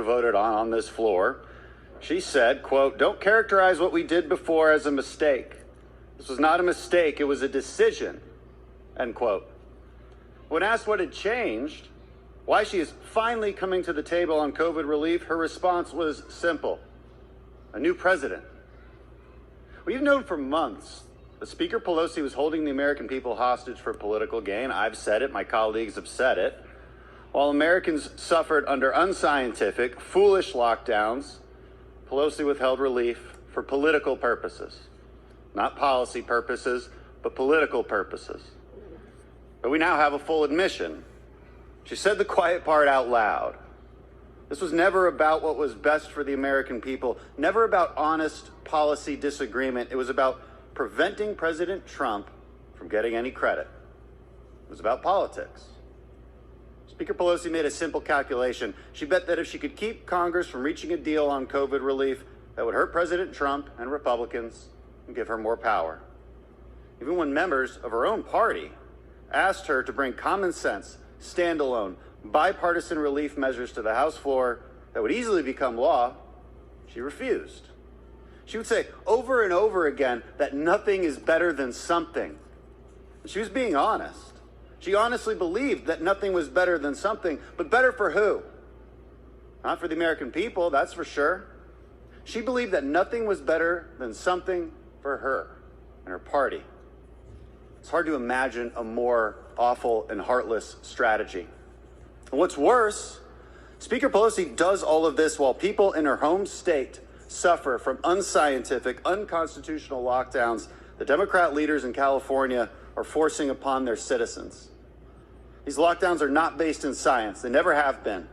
voted on this floor, she said, quote, "Don't characterize what we did before as a mistake. This was not a mistake, it was a decision," end quote. When asked what had changed, why she is finally coming to the table on COVID relief, her response was simple: a new president. We've known for months that Speaker Pelosi was holding the American people hostage for political gain. I've said it, my colleagues have said it. While Americans suffered under unscientific, foolish lockdowns, Pelosi withheld relief for political purposes. Not policy purposes, but political purposes. But we now have a full admission. She said the quiet part out loud. This was never about what was best for the American people, never about honest policy disagreement. It was about preventing President Trump from getting any credit. It was about politics. Speaker Pelosi made a simple calculation. She bet that if she could keep Congress from reaching a deal on COVID relief, that would hurt President Trump and Republicans and give her more power. Even when members of her own party asked her to bring common sense, standalone, bipartisan relief measures to the House floor that would easily become law, she refused. She would say over and over again that nothing is better than something. And she was being honest. She honestly believed that nothing was better than something, but better for who? Not for the American people, that's for sure. She believed that nothing was better than something for her and her party. It's hard to imagine a more awful and heartless strategy. And what's worse, Speaker Pelosi does all of this while people in her home state suffer from unscientific, unconstitutional lockdowns the Democrat leaders in California are forcing upon their citizens. These lockdowns are not based in science. They never have been.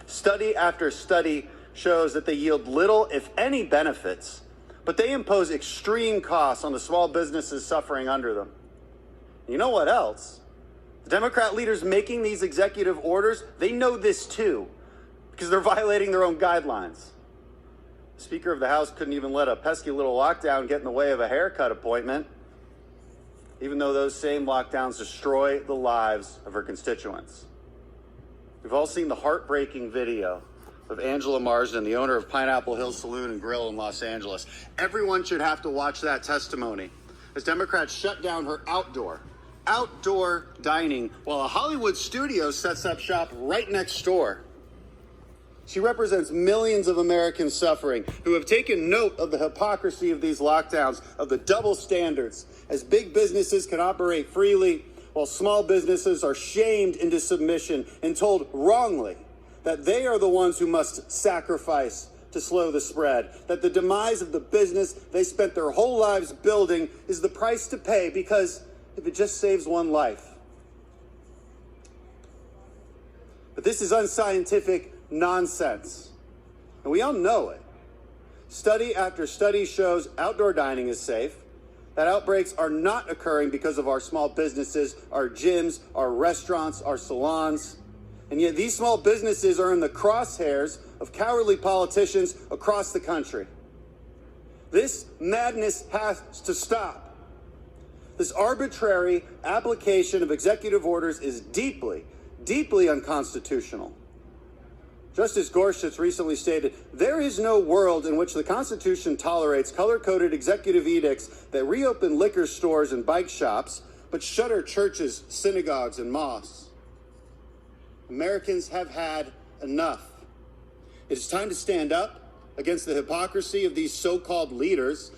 Study after study shows that they yield little, if any, benefits, but they impose extreme costs on the small businesses suffering under them. You know what else? The Democrat leaders making these executive orders, they know this too, because they're violating their own guidelines. The Speaker of the House couldn't even let a pesky little lockdown get in the way of a haircut appointment, even though those same lockdowns destroy the lives of her constituents. We've all seen the heartbreaking video of Angela Marsden, the owner of Pineapple Hill Saloon and Grill in Los Angeles. Everyone should have to watch that testimony as Democrats shut down her outdoor dining while a Hollywood studio sets up shop right next door. She represents millions of Americans suffering who have taken note of the hypocrisy of these lockdowns, of the double standards, as big businesses can operate freely while small businesses are shamed into submission and told wrongly that they are the ones who must sacrifice to slow the spread, that the demise of the business they spent their whole lives building is the price to pay because if it just saves one life. But this is unscientific nonsense, and we all know it. Study after study shows outdoor dining is safe, that outbreaks are not occurring because of our small businesses, our gyms, our restaurants, our salons, and yet these small businesses are in the crosshairs of cowardly politicians across the country. This madness has to stop. This arbitrary application of executive orders is deeply, deeply unconstitutional. Justice Gorsuch recently stated, "There is no world in which the Constitution tolerates color-coded executive edicts that reopen liquor stores and bike shops, but shutter churches, synagogues, and mosques." Americans have had enough. It is time to stand up against the hypocrisy of these so-called leaders